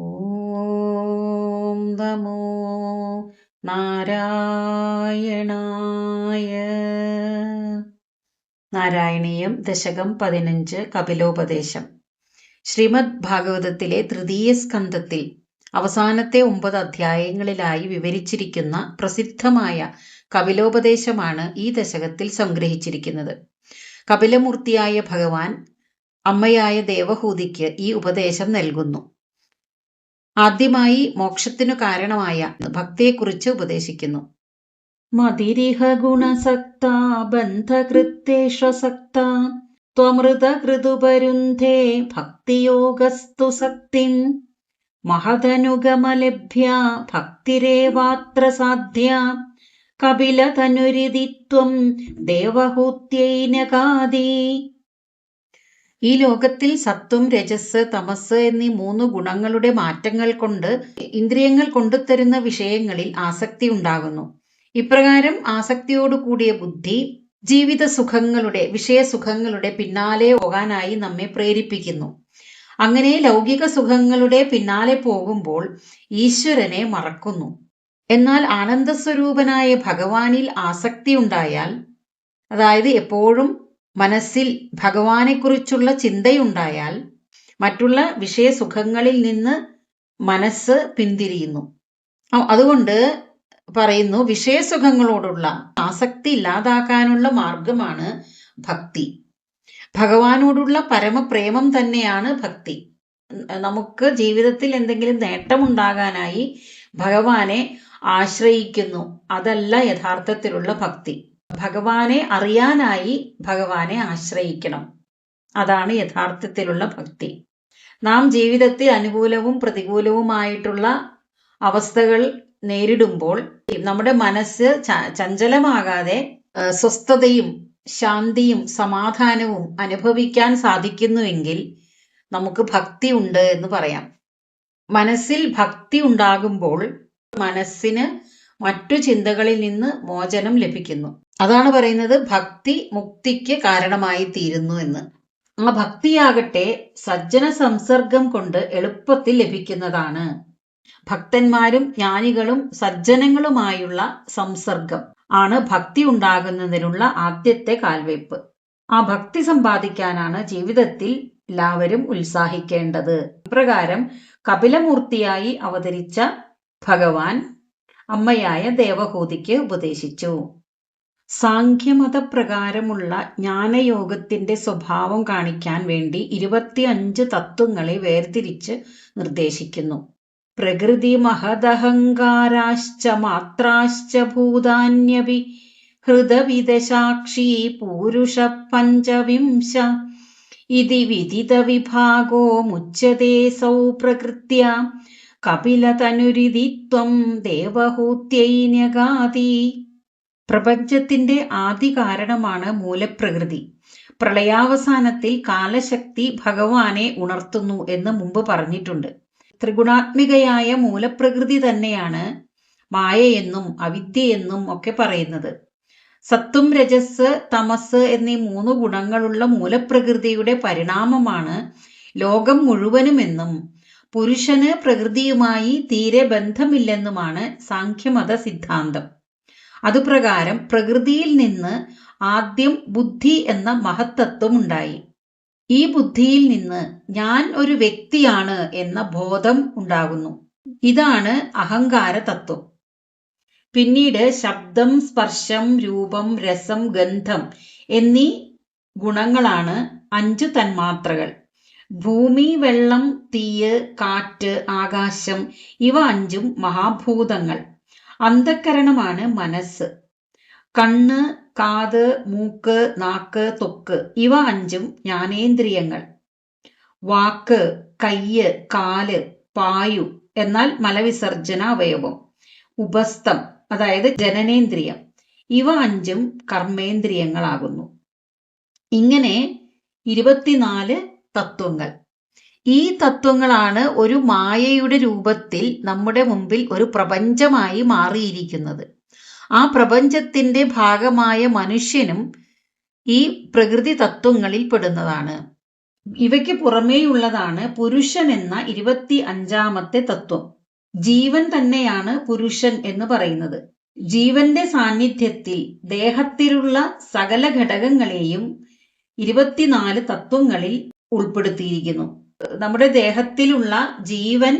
ഓം നമോ നാരായണായ. നാരായണീയം ദശകം 15 കപിലോപദേശം. ശ്രീമദ് ഭാഗവതത്തിലെ തൃതീയ സ്കന്ധത്തിൽ അവസാനത്തെ 9 അധ്യായങ്ങളിലായി വിവരിച്ചിരിക്കുന്ന പ്രസിദ്ധമായ കപിലോപദേശമാണ് ഈ ദശകത്തിൽ സംഗ്രഹിച്ചിരിക്കുന്നത്. കപിലമൂർത്തിയായ ഭഗവാൻ അമ്മയായ ദേവഹൂതിക്ക് ഈ ഉപദേശം നൽകുന്നു. ആദ്യമായി മോക്ഷത്തിനു കാരണമായ ഭക്തിയെക്കുറിച്ച് ഉപദേശിക്കുന്നു. മതിരിഹ ഗുണസക്ത ബന്ധകൃത്തേഷ്വസക്ത ത്വമൃതകൃതുപരുന്ധേ ഭക്തിയോഗസ്തു സക്തിം മഹദനുഗമലഭ്യ ഭക്തിരേവാത്ര സാധ്യ കപിലതനുരിതിത്വം ദേവഹൂത്യൈനകാദി. ഈ ലോകത്തിൽ സത്വം, രജസ്, തമസ് എന്നീ 3 ഗുണങ്ങളുടെ മാറ്റങ്ങൾ കൊണ്ട് ഇന്ദ്രിയങ്ങൾ കൊണ്ടുതരുന്ന വിഷയങ്ങളിൽ ആസക്തി ഉണ്ടാകുന്നു. ഇപ്രകാരം ആസക്തിയോടു കൂടിയ ബുദ്ധി ജീവിത സുഖങ്ങളുടെ, വിഷയസുഖങ്ങളുടെ പിന്നാലെ പോകാനായി നമ്മെ പ്രേരിപ്പിക്കുന്നു. അങ്ങനെ ലൗകിക സുഖങ്ങളുടെ പിന്നാലെ പോകുമ്പോൾ ഈശ്വരനെ മറക്കുന്നു. എന്നാൽ ആനന്ദസ്വരൂപനായ ഭഗവാനിൽ ആസക്തി ഉണ്ടായാൽ, അതായത് എപ്പോഴും മനസ്സിൽ ഭഗവാനെക്കുറിച്ചുള്ള ചിന്തയുണ്ടായാൽ, മറ്റുള്ള വിഷയസുഖങ്ങളിൽ നിന്ന് മനസ്സ് പിന്തിരിയുന്നു. അതുകൊണ്ട് പറയുന്നു, വിഷയസുഖങ്ങളോടുള്ള ആസക്തി ഇല്ലാതാക്കാനുള്ള മാർഗമാണ് ഭക്തി. ഭഗവാനോടുള്ള പരമപ്രേമം തന്നെയാണ് ഭക്തി. നമുക്ക് ജീവിതത്തിൽ എന്തെങ്കിലും നേട്ടമുണ്ടാകാനായി ഭഗവാനെ ആശ്രയിക്കുന്നു, അതല്ല യഥാർത്ഥത്തിലുള്ള ഭക്തി. ഭഗവാനെ അറിയാനായി ഭഗവാനെ ആശ്രയിക്കണം, അതാണ് യഥാർത്ഥത്തിലുള്ള ഭക്തി. നാം ജീവിതത്തിൽ അനുകൂലവും പ്രതികൂലവുമായിട്ടുള്ള അവസ്ഥകൾ നേരിടുമ്പോൾ നമ്മുടെ മനസ്സ് ചഞ്ചലമാകാതെ സ്വസ്ഥതയും ശാന്തിയും സമാധാനവും അനുഭവിക്കാൻ സാധിക്കുന്നുവെങ്കിൽ നമുക്ക് ഭക്തി ഉണ്ട് എന്ന് പറയാം. മനസ്സിൽ ഭക്തി ഉണ്ടാകുമ്പോൾ മനസ്സിന് മറ്റു ചിന്തകളിൽ നിന്ന് മോചനം ലഭിക്കുന്നു. അതാണ് പറയുന്നത് ഭക്തി മുക്തിക്ക് കാരണമായി തീരുന്നു എന്ന്. ആ ഭക്തിയാകട്ടെ സജ്ജന സംസർഗം കൊണ്ട് എളുപ്പത്തിൽ ലഭിക്കുന്നതാണ്. ഭക്തന്മാരും ജ്ഞാനികളും സജ്ജനങ്ങളുമായുള്ള സംസർഗം ആണ് ഭക്തി ഉണ്ടാകുന്നതിനുള്ള ആദ്യത്തെ കാൽവയ്പ്. ആ ഭക്തി സമ്പാദിക്കാനാണ് ജീവിതത്തിൽ എല്ലാവരും ഉത്സാഹിക്കേണ്ടത്. ഇപ്രകാരം കപിലമൂർത്തിയായി അവതരിച്ച ഭഗവാൻ അമ്മയായ ദേവഹൂതിക്ക് ഉപദേശിച്ചു. സാഖ്യമതപ്രകാരമുള്ള ജ്ഞാനയോഗത്തിന്റെ സ്വഭാവം കാണിക്കാൻ വേണ്ടി 25 തത്വങ്ങളെ വേർതിരിച്ച് നിർദ്ദേശിക്കുന്നു. പ്രകൃതി മഹദഹങ്കാരാശ്ച മാത്രാശ്ച ഭൂതാന്യപി ഹൃദവിദശാക്ഷി പൂരുഷ പഞ്ചവിംശ ഇതി വിദിത വിഭാഗോ മുച്യതേ സൗ പ്രകൃത്യ കപിലതനുരിതിത്വം ദേവഹൂത്യൈനകാദി. പ്രപഞ്ചത്തിന്റെ ആദി കാരണമാണ് മൂലപ്രകൃതി. പ്രളയാവസാനത്തിൽ കാലശക്തി ഭഗവാനെ ഉണർത്തുന്നു എന്ന് മുമ്പ് പറഞ്ഞിട്ടുണ്ട്. ത്രിഗുണാത്മികയായ മൂലപ്രകൃതി തന്നെയാണ് മായയെന്നും അവിദ്യയെന്നും ഒക്കെ പറയുന്നത്. സത്വം, രജസ്, തമസ് എന്നീ 3 ഗുണങ്ങളുള്ള മൂലപ്രകൃതിയുടെ പരിണാമമാണ് ലോകം മുഴുവനുമെന്നും പുരുഷന് പ്രകൃതിയുമായി തീരെ ബന്ധമില്ലെന്നുമാണ് സാഖ്യമത സിദ്ധാന്തം. അതുപ്രകാരം പ്രകൃതിയിൽ നിന്ന് ആദ്യം ബുദ്ധി എന്ന മഹത്തത്വം ഉണ്ടായി. ഈ ബുദ്ധിയിൽ നിന്ന് ഞാൻ ഒരു വ്യക്തിയാണ് എന്ന ബോധം ഉണ്ടാകുന്നു. ഇതാണ് അഹങ്കാര തത്വം. പിന്നീട് ശബ്ദം, സ്പർശം, രൂപം, രസം, ഗന്ധം എന്നീ ഗുണങ്ങളാണ് 5 തന്മാത്രകൾ. ഭൂമി, വെള്ളം, തീയ്, കാറ്റ്, ആകാശം ഇവ 5ഉം മഹാഭൂതങ്ങൾ. അന്ധക്കരണമാണ് മനസ്സ്. കണ്ണ്, കാത്, മൂക്ക്, നാക്ക്, ത്വക്ക് ഇവ 5ഉം ജ്ഞാനേന്ദ്രിയങ്ങൾ. വാക്ക്, കയ്യ്, കാല്, പായു എന്നാൽ മലവിസർജന അവയവം, ഉപസ്ഥം അതായത് ജനനേന്ദ്രിയം, ഇവ 5ഉം കർമ്മേന്ദ്രിയങ്ങളാകുന്നു. ഇങ്ങനെ 24 തത്വങ്ങൾ. ഈ തത്വങ്ങളാണ് ഒരു മായയുടെ രൂപത്തിൽ നമ്മുടെ മുമ്പിൽ ഒരു പ്രപഞ്ചമായി മാറിയിരിക്കുന്നത്. ആ പ്രപഞ്ചത്തിന്റെ ഭാഗമായ മനുഷ്യനും ഈ പ്രകൃതി തത്വങ്ങളിൽ പെടുന്നതാണ്. ഇവയ്ക്ക് പുറമേയുള്ളതാണ് പുരുഷൻ എന്ന 25ാമത്തെ തത്വം. ജീവൻ തന്നെയാണ് പുരുഷൻ എന്ന് പറയുന്നത്. ജീവന്റെ സാന്നിധ്യത്തിൽ ദേഹത്തിലുള്ള സകല ഘടകങ്ങളെയും 24 തത്വങ്ങളിൽ ഉൾപ്പെടുത്തിയിരിക്കുന്നു. നമ്മുടെ ദേഹത്തിലുള്ള ജീവൻ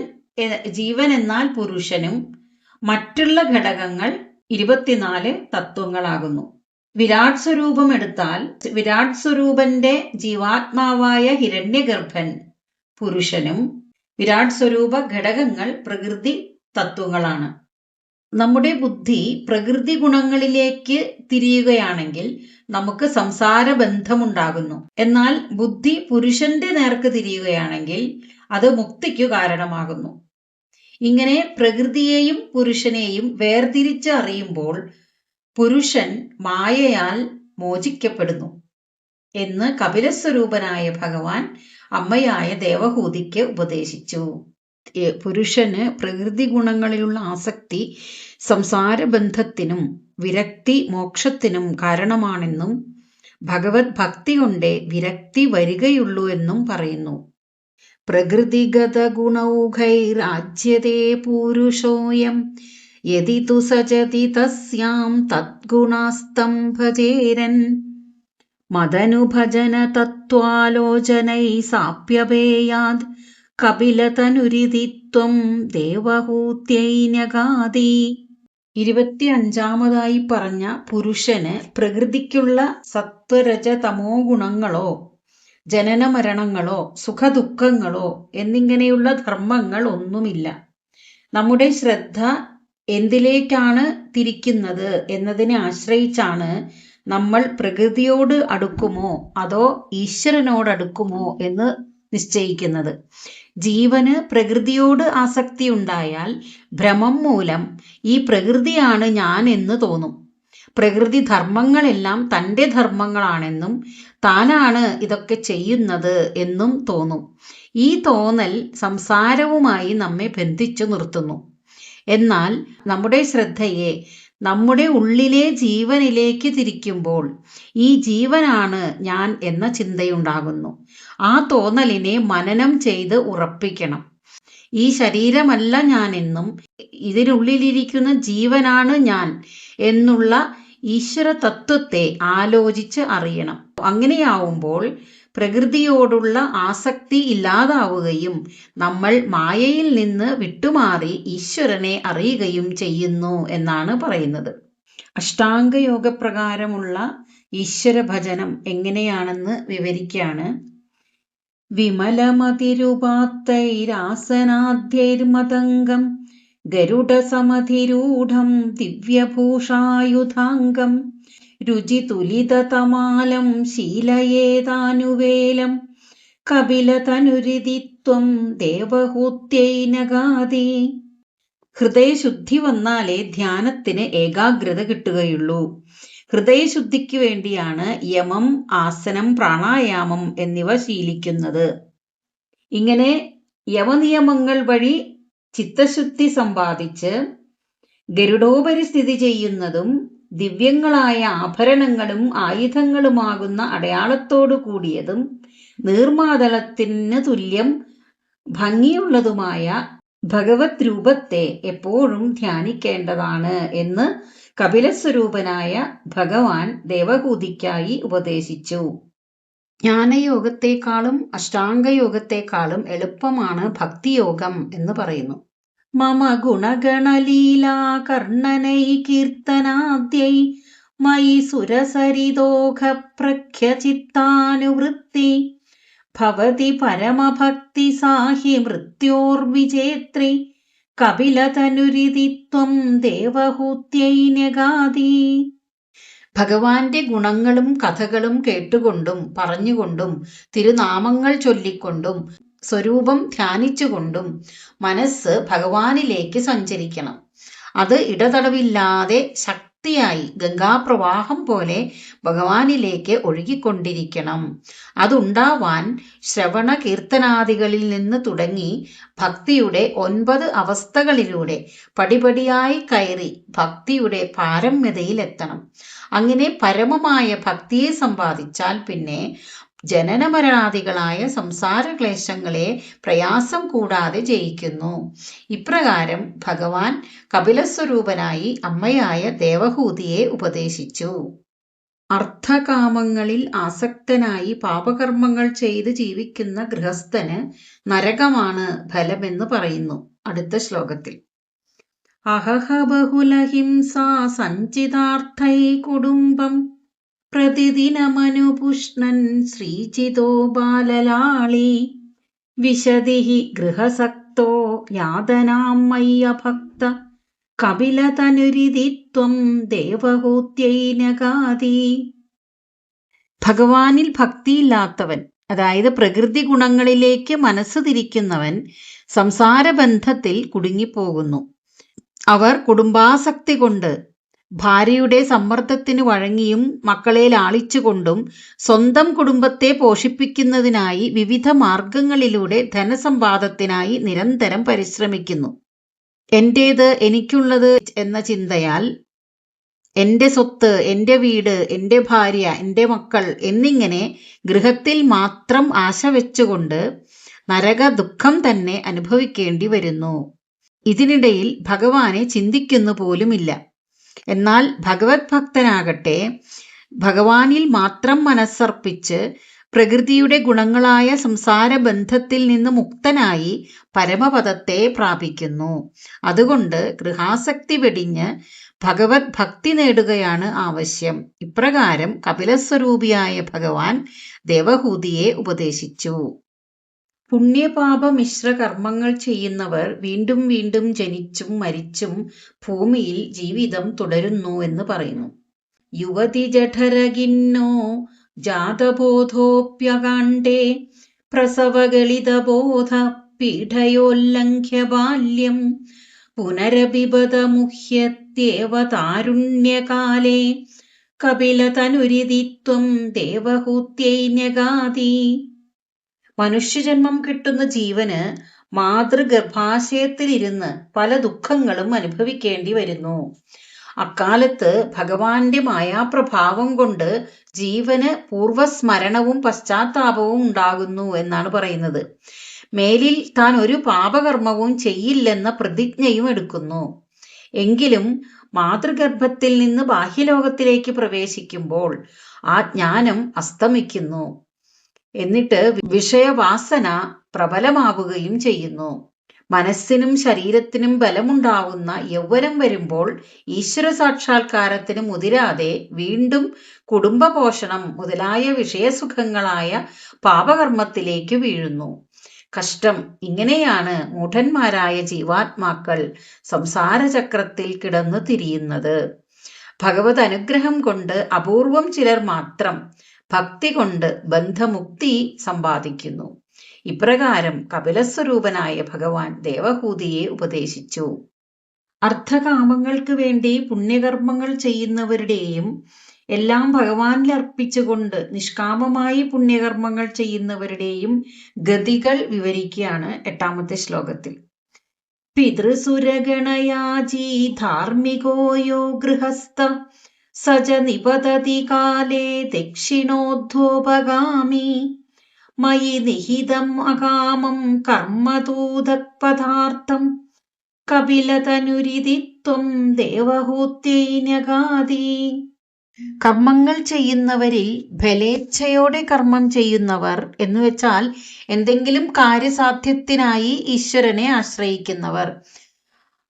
എന്നാൽ പുരുഷനും മറ്റുള്ള ഘടകങ്ങൾ 24 തത്വങ്ങളാകുന്നു. വിരാട് സ്വരൂപം എടുത്താൽ വിരാട് സ്വരൂപന്റെ ജീവാത്മാവായ ഹിരണ്യഗർഭൻ പുരുഷനും വിരാട് സ്വരൂപ ഘടകങ്ങൾ പ്രകൃതി തത്വങ്ങളാണ്. നമ്മുടെ ബുദ്ധി പ്രകൃതി ഗുണങ്ങളിലേക്ക് തിരിയുകയാണെങ്കിൽ നമുക്ക് സംസാര ബന്ധമുണ്ടാകുന്നു. എന്നാൽ ബുദ്ധി പുരുഷന്റെ നേർക്ക് തിരിയുകയാണെങ്കിൽ അത് മുക്തിക്കു കാരണമാകുന്നു. ഇങ്ങനെ പ്രകൃതിയെയും പുരുഷനെയും വേർതിരിച്ച് അറിയുമ്പോൾ പുരുഷൻ മായയാൽ മോചിക്കപ്പെടുന്നു എന്ന് കപിലസ്വരൂപനായ ഭഗവാൻ അമ്മയായ ദേവഹൂതിക്ക് ഉപദേശിച്ചു. പുരുഷന് പ്രകൃതി ഗുണങ്ങളിലുള്ള ആസക്തി സംസാര ബന്ധത്തിനും വിരക്തി മോക്ഷത്തിനും കാരണമാണെന്നും ഭഗവത് ഭക്തി കൊണ്ടേ വിരക്തി വരികയുള്ളൂ എന്നും പറയുന്നു. പ്രകൃതിഗത ഗുണൗഘൈരാജ്യതേ പൂരുഷോയം യദി തു സജതി തസ്യാം തദ്ഗുണാസ്തം ഭജേരൻ മദനുഭജന തത്വാലോചനൈ സാപ്യപേയാത് കപിലതനുരിതിത്വം ദേവഹൂത്യൈന്യഗാതി. 25ാമതായി പറഞ്ഞ പുരുഷന് പ്രകൃതിക്കുള്ള സത്വരജ തമോ ഗുണങ്ങളോ ജനന മരണങ്ങളോ സുഖദുഃഖങ്ങളോ എന്നിങ്ങനെയുള്ള ധർമ്മങ്ങൾ ഒന്നുമില്ല. നമ്മുടെ ശ്രദ്ധ എന്തിലേക്കാണ് തിരിക്കുന്നത് എന്നതിനെ ആശ്രയിച്ചാണ് നമ്മൾ പ്രകൃതിയോട് അടുക്കുമോ അതോ ഈശ്വരനോട് അടുക്കുമോ എന്ന് നിശ്ചയിക്കുന്നത്. ജീവന് പ്രകൃതിയോട് ആസക്തി ഉണ്ടായാൽ ഭ്രമം മൂലം ഈ പ്രകൃതിയാണ് ഞാൻ എന്ന് തോന്നും. പ്രകൃതി ധർമ്മങ്ങളെല്ലാം തൻ്റെ ധർമ്മങ്ങളാണെന്നും താനാണ് ഇതൊക്കെ ചെയ്യുന്നത് എന്നും തോന്നും. ഈ തോന്നൽ സംസാരവുമായി നമ്മെ ബന്ധിച്ചു നിർത്തുന്നു. എന്നാൽ നമ്മുടെ ശ്രദ്ധയെ നമ്മുടെ ഉള്ളിലെ ജീവനിലേക്ക് തിരിക്കുമ്പോൾ ഈ ജീവനാണ് ഞാൻ എന്ന ചിന്തയുണ്ടാകുന്നു. ആ തോന്നലിനെ മനനം ചെയ്ത് ഉറപ്പിക്കണം. ഈ ശരീരമല്ല ഞാൻ എന്നും ഇതിനുള്ളിലിരിക്കുന്ന ജീവനാണ് ഞാൻ എന്നുള്ള ഈശ്വര തത്വത്തെ ആലോചിച്ച് അറിയണം. അങ്ങനെയാവുമ്പോൾ പ്രകൃതിയോടുള്ള ആസക്തി ഇല്ലാതാവുകയും നമ്മൾ മായയിൽ നിന്ന് വിട്ടുമാറി ഈശ്വരനെ അറിയുകയും ചെയ്യുന്നു എന്നാണ് പറയുന്നത്. അഷ്ടാംഗയോഗപ്രകാരമുള്ള ഈശ്വര ഭജനം എങ്ങനെയാണെന്ന് വിവരിക്കുകയാണ്. വിമലമതിരുപാത്തൈരാസനാദ്യൈർമതംഗം ഗരുഡസമധിരൂഢം ദിവ്യഭൂഷായുധാംഗം രുചിതുലിതതമാലം ശീലയേതാനുവേലം കപിലതനുരിതിത്വം ദേവഹൂത്യൈനഗാതി. ഹൃദയശുദ്ധി വന്നാലേ ധ്യാനത്തിന് ഏകാഗ്രത കിട്ടുകയുള്ളൂ. ഹൃദയശുദ്ധിക്ക് വേണ്ടിയാണ് യമം, ആസനം, പ്രാണായാമം എന്നിവ ശീലിക്കുന്നത്. ഇങ്ങനെ യമനിയമങ്ങൾ വഴി ചിത്തശുദ്ധി സമ്പാദിച്ച് ഗരുഡോപരി സ്ഥിതി ചെയ്യുന്നതും ദിവ്യങ്ങളായ ആഭരണങ്ങളും ആയുധങ്ങളുമാകുന്ന അടയാളത്തോടു കൂടിയതും നീർമാതളത്തിന് തുല്യം ഭംഗിയുള്ളതുമായ ഭഗവത് രൂപത്തെ എപ്പോഴും ധ്യാനിക്കേണ്ടതാണ് എന്ന് കപിലസ്വരൂപനായ ഭഗവാൻ ദേവഹൂതിക്കായി ഉപദേശിച്ചു. ജ്ഞാനയോഗത്തെക്കാളും അഷ്ടാംഗയോഗത്തെക്കാളും എളുപ്പമാണ് ഭക്തിയോഗം എന്ന് പറയുന്നു. മമ ഗുണഗണലീലാ കർണനൈ കീർത്തനാദ്യൈ മയി സുരസരിതോഘ പ്രഖ്യചിത്താനുവൃത്തി ഭവതി പരമഭക്തി സാഹി മൃത്യോർവിജേത്രി കപിലതനുരിതിത്വം ദേവഹൂത്യൈനഗാതി. ഭഗവാന്റെ ഗുണങ്ങളും കഥകളും കേട്ടുകൊണ്ടും പറഞ്ഞുകൊണ്ടും തിരുനാമങ്ങൾ ചൊല്ലിക്കൊണ്ടും സ്വരൂപം ധ്യാനിച്ചുകൊണ്ടും മനസ്സ് ഭഗവാനിലേക്ക് സഞ്ചരിക്കണം. അത് ഇടതടവില്ലാതെ ശക്തിയായി ഗംഗാപ്രവാഹം പോലെ ഭഗവാനിലേക്ക് ഒഴുകിക്കൊണ്ടിരിക്കണം. അതുണ്ടാവാൻ ശ്രവണ കീർത്തനാദികളിൽ നിന്ന് തുടങ്ങി ഭക്തിയുടെ 9 അവസ്ഥകളിലൂടെ പടിപടിയായി കയറി ഭക്തിയുടെ പാരമ്യതയിലെത്തണം. അങ്ങനെ പരമമായ ഭക്തിയെ സമ്പാദിച്ചാൽ പിന്നെ ജനനമരണാദികളായ സംസാര ക്ലേശങ്ങളെ പ്രയാസം കൂടാതെ ജയിക്കുന്നു. ഇപ്രകാരം ഭഗവാൻ കപിലസ്വരൂപനായി അമ്മയായ ദേവഹൂതിയെ ഉപദേശിച്ചു. അർത്ഥകാമങ്ങളിൽ ആസക്തനായി പാപകർമ്മങ്ങൾ ചെയ്ത് ജീവിക്കുന്ന ഗൃഹസ്ഥന് നരകമാണ് ഫലമെന്ന് പറയുന്നു അടുത്ത ശ്ലോകത്തിൽ. അഹഹ ബഹുലഹിംസാ സഞ്ചിതാർത്ഥൈ കുടുംബം പ്രതിദിനമനുപുഷ്ണൻ ശ്രീചിതോ ബാലലാളി വിശദിഃ ഗൃഹസക്തോ യാതനാം മയ്യഭക്ത കപിലതനുരിതി ത്വം ദേവഹൂത്യൈ നഗാതി. ഭഗവാനിൽ ഭക്തിയില്ലാത്തവൻ, അതായത് പ്രകൃതി ഗുണങ്ങളിലേക്ക് മനസ്സ് തിരിക്കുന്നവൻ സംസാരബന്ധത്തിൽ കുടുങ്ങിപ്പോകുന്നു. അവർ കുടുംബാസക്തി കൊണ്ട് ഭാര്യയുടെ സമ്മർദ്ദത്തിന് വഴങ്ങിയും മക്കളെ ലാളിച്ചുകൊണ്ടും സ്വന്തം കുടുംബത്തെ പോഷിപ്പിക്കുന്നതിനായി വിവിധ മാർഗങ്ങളിലൂടെ ധനസമ്പാദത്തിനായി നിരന്തരം പരിശ്രമിക്കുന്നു. എന്റേത്, എനിക്കുള്ളത് എന്ന ചിന്തയാൽ എന്റെ സ്വത്ത്, എന്റെ വീട്, എന്റെ ഭാര്യ, എന്റെ മക്കൾ എന്നിങ്ങനെ ഗൃഹത്തിൽ മാത്രം ആശ വെച്ചുകൊണ്ട് നരക ദുഃഖം തന്നെ അനുഭവിക്കേണ്ടി വരുന്നു. ഇതിനിടയിൽ ഭഗവാനെ ചിന്തിക്കുന്നു പോലുമില്ല. എന്നാൽ ഭഗവത് ഭക്തനാകട്ടെ ഭഗവാനിൽ മാത്രം മനസ്സർപ്പിച്ച് പ്രകൃതിയുടെ ഗുണങ്ങളായ സംസാര ബന്ധത്തിൽ നിന്ന് മുക്തനായി പരമപദത്തെ പ്രാപിക്കുന്നു. അതുകൊണ്ട് ഗൃഹാസക്തി വെടിഞ്ഞ് ഭഗവത് ഭക്തി നേടുകയാണ് ആവശ്യം. ഇപ്രകാരം കപിലസ്വരൂപിയായ ഭഗവാൻ ദേവഹൂതിയെ ഉപദേശിച്ചു. പുണ്യപാപ മിശ്ര കർമ്മങ്ങൾ ചെയ്യുന്നവർ വീണ്ടും വീണ്ടും ജനിച്ചും മരിച്ചും ഭൂമിയിൽ ജീവിതം തുടരുന്നു എന്ന് പറയുന്നു. യുവതി ജഠരഗിന്നോ ജാതബോധോപ്യകാണ്ഡേ പ്രസവഗളിതബോധ പീഠയോല്ലംഘ്യ ബാല്യം പുനരഭിപദമുഹ്യത്യേവ താരുണ്യകാലേ കപിലതനുരിതി ത്വം ദേവഹൂത്യൈ നഗാതി. മനുഷ്യജന്മം കിട്ടുന്ന ജീവന് മാതൃഗർഭാശയത്തിലിരുന്ന് പല ദുഃഖങ്ങളും അനുഭവിക്കേണ്ടി വരുന്നു. അക്കാലത്ത് ഭഗവാന്റെ മായാപ്രഭാവം കൊണ്ട് ജീവന് പൂർവസ്മരണവും പശ്ചാത്താപവും ഉണ്ടാകുന്നു എന്നാണ് പറയുന്നത്. മേലിൽ താൻ ഒരു പാപകർമ്മവും ചെയ്യില്ലെന്ന പ്രതിജ്ഞയും എടുക്കുന്നു. എങ്കിലും മാതൃഗർഭത്തിൽ നിന്ന് ബാഹ്യലോകത്തിലേക്ക് പ്രവേശിക്കുമ്പോൾ ആ ജ്ഞാനം അസ്തമിക്കുന്നു. എന്നിട്ട് വിഷയവാസന പ്രബലമാവുകയും ചെയ്യുന്നു. മനസ്സിനും ശരീരത്തിനും ബലമുണ്ടാവുന്ന യൗവനം വരുമ്പോൾ ഈശ്വര സാക്ഷാത്കാരത്തിന് മുതിരാതെ വീണ്ടും കുടുംബപോഷണം മുതലായ വിഷയസുഖങ്ങളായ പാപകർമ്മത്തിലേക്ക് വീഴുന്നു. കഷ്ടം! ഇങ്ങനെയാണ് മൂഢന്മാരായ ജീവാത്മാക്കൾ സംസാരചക്രത്തിൽ കിടന്നു തിരിയുന്നത്. ഭഗവത് അനുഗ്രഹം കൊണ്ട് അപൂർവം ചിലർ മാത്രം ഭക്തി കൊണ്ട് ബന്ധമുക്തി സമ്പാദിക്കുന്നു. ഇപ്രകാരം കപിലസ്വരൂപനായ ഭഗവാൻ ദേവഹൂതിയെ ഉപദേശിച്ചു. അർത്ഥകാമങ്ങൾക്ക് വേണ്ടി പുണ്യകർമ്മങ്ങൾ ചെയ്യുന്നവരുടെയും എല്ലാം ഭഗവാനിൽ അർപ്പിച്ചുകൊണ്ട് നിഷ്കാമമായി പുണ്യകർമ്മങ്ങൾ ചെയ്യുന്നവരുടെയും ഗതികൾ വിവരിക്കുകയാണ് 8ാമത്തെ ശ്ലോകത്തിൽ. പിതൃസുരഗണയാജീ ധാർമ്മികോ യോ ഗൃഹസ്ഥ സജ നിപതതി കാലേ ദക്ഷിണോദ്ധ്വോപഗാമി മയി നിഹിതം അകാമം കർമ്മതൂതപദാർത്ഥം കപിലതനുരിതി ത്വം ദേവഹൂത്യൈ നഗാതി. കർമ്മങ്ങൾ ചെയ്യുന്നവരിൽ ഫലേച്ഛയോടെ കർമ്മം ചെയ്യുന്നവർ എന്നുവെച്ചാൽ എന്തെങ്കിലും കാര്യസാധ്യത്തിനായി ഈശ്വരനെ ആശ്രയിക്കുന്നവർ,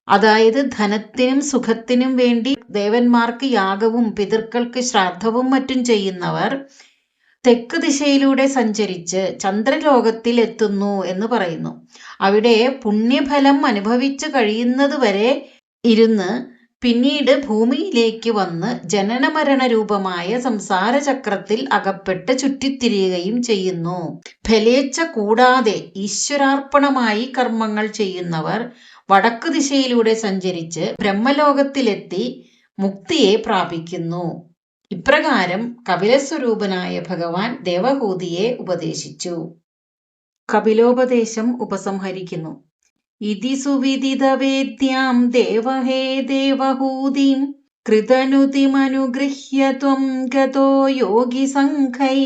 അതായത് ധനത്തിനും സുഖത്തിനും വേണ്ടി ദേവന്മാർക്ക് യാഗവും പിതൃക്കൾക്ക് ശ്രാദ്ധവും മറ്റും ചെയ്യുന്നവർ തെക്ക് ദിശയിലൂടെ സഞ്ചരിച്ച് ചന്ദ്രലോകത്തിൽ എത്തുന്നു എന്ന് പറയുന്നു. അവിടെ പുണ്യഫലം അനുഭവിച്ചു കഴിയുന്നത് വരെ ഇരുന്ന് പിന്നീട് ഭൂമിയിലേക്ക് വന്ന് ജനനമരണ രൂപമായ സംസാരചക്രത്തിൽ അകപ്പെട്ട് ചുറ്റിത്തിരിയുകയും ചെയ്യുന്നു. ഫലേച്ഛ കൂടാതെ ഈശ്വരാർപ്പണമായി കർമ്മങ്ങൾ ചെയ്യുന്നവർ വടക്കു ദിശയിലൂടെ സഞ്ചരിച്ച് ബ്രഹ്മലോകത്തിലെത്തി മുക്തിയെ പ്രാപിക്കുന്നു. ഇപ്രകാരം കപിലസ്വരൂപനായ ഭഗവാൻ ദേവഹൂതിയെ ഉപദേശിച്ചു. കപിലോപദേശം ഉപസംഹരിക്കുന്നു. ഇതി സുവിദിതവേദ്യാം ദേവഹേ ദേവഹൂതിം കൃതനുതിമനുഗൃഹ്യ ത്വം ഗതോ യോഗി സംഘൈ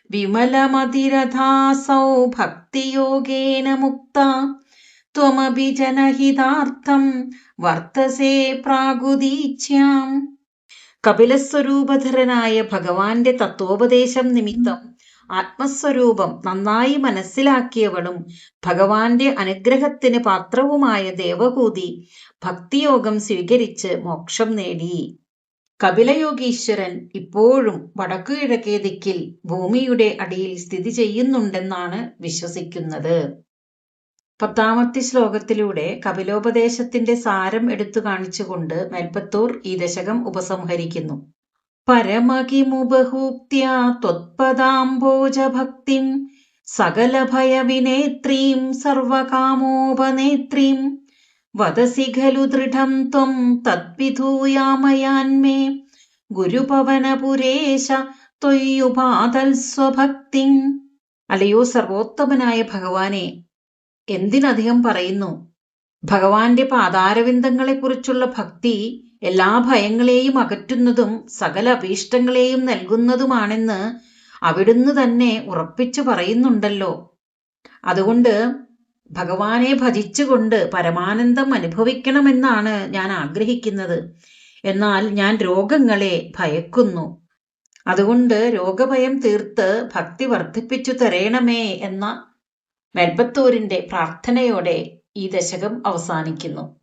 വിമലമതിരഥാസൗ ഭക്തിയോഗേന മുക്ത ത്വമപി ജനഹിതാർത്ഥം വർത്തസേ പ്രാഗുദീച്യാം. കപിലസ്വരൂപധരനായ ഭഗവാന്റെ തത്വോപദേശം നിമിത്തം ആത്മസ്വരൂപം നന്നായി മനസ്സിലാക്കിയവളും ഭഗവാന്റെ അനുഗ്രഹത്തിന് പാത്രവുമായ ദേവഹൂതി ഭക്തിയോഗം സ്വീകരിച്ച് മോക്ഷം നേടി. കപിലയോഗീശ്വരൻ ഇപ്പോഴും വടക്കുകിഴക്കേ ദിക്കിൽ ഭൂമിയുടെ അടിയിൽ സ്ഥിതി ചെയ്യുന്നുണ്ടെന്നാണ് വിശ്വസിക്കുന്നത്. 10ാമത്തെ ശ്ലോകത്തിലൂടെ കപിലോപദേശത്തിന്റെ സാരം എടുത്തു കാണിച്ചുകൊണ്ട് മേൽപ്പത്തൂർ ഈ ദശകം ഉപസംഹരിക്കുന്നു. പരമകിമുപഹൂക്ത്യാ ത്വത്പദാംഭോജഭക്തിം സകലഭയവിനേത്രീം സർവകാമോപനേത്രീം വദസി ഖലു ദൃഢം ത്വം തദ്വിധൂയാമയാന്മേ ഗുരുപവനപുരേശ ത്വയ്യുപാദൽസ്വഭക്തിം. അല്ലയോ സർവോത്തമനായ ഭഗവാനെ, എന്തിനധികം പറയുന്നു? ഭഗവാന്റെ പാതാരവിന്ദങ്ങളെക്കുറിച്ചുള്ള ഭക്തി എല്ലാ ഭയങ്ങളെയും അകറ്റുന്നതും സകല അഭീഷ്ടങ്ങളെയും നൽകുന്നതുമാണെന്ന് അവിടുന്ന് തന്നെ ഉറപ്പിച്ചു പറയുന്നുണ്ടല്ലോ. അതുകൊണ്ട് ഭഗവാനെ ഭജിച്ചുകൊണ്ട് പരമാനന്ദം അനുഭവിക്കണമെന്നാണ് ഞാൻ ആഗ്രഹിക്കുന്നത്. എന്നാൽ ഞാൻ രോഗങ്ങളെ ഭയക്കുന്നു. അതുകൊണ്ട് രോഗഭയം തീർത്ത് ഭക്തി വർദ്ധിപ്പിച്ചു തരേണമേ എന്ന മേൽപ്പത്തൂരിന്റെ പ്രാർത്ഥനയോടെ ഈ ദശകം അവസാനിക്കുന്നു.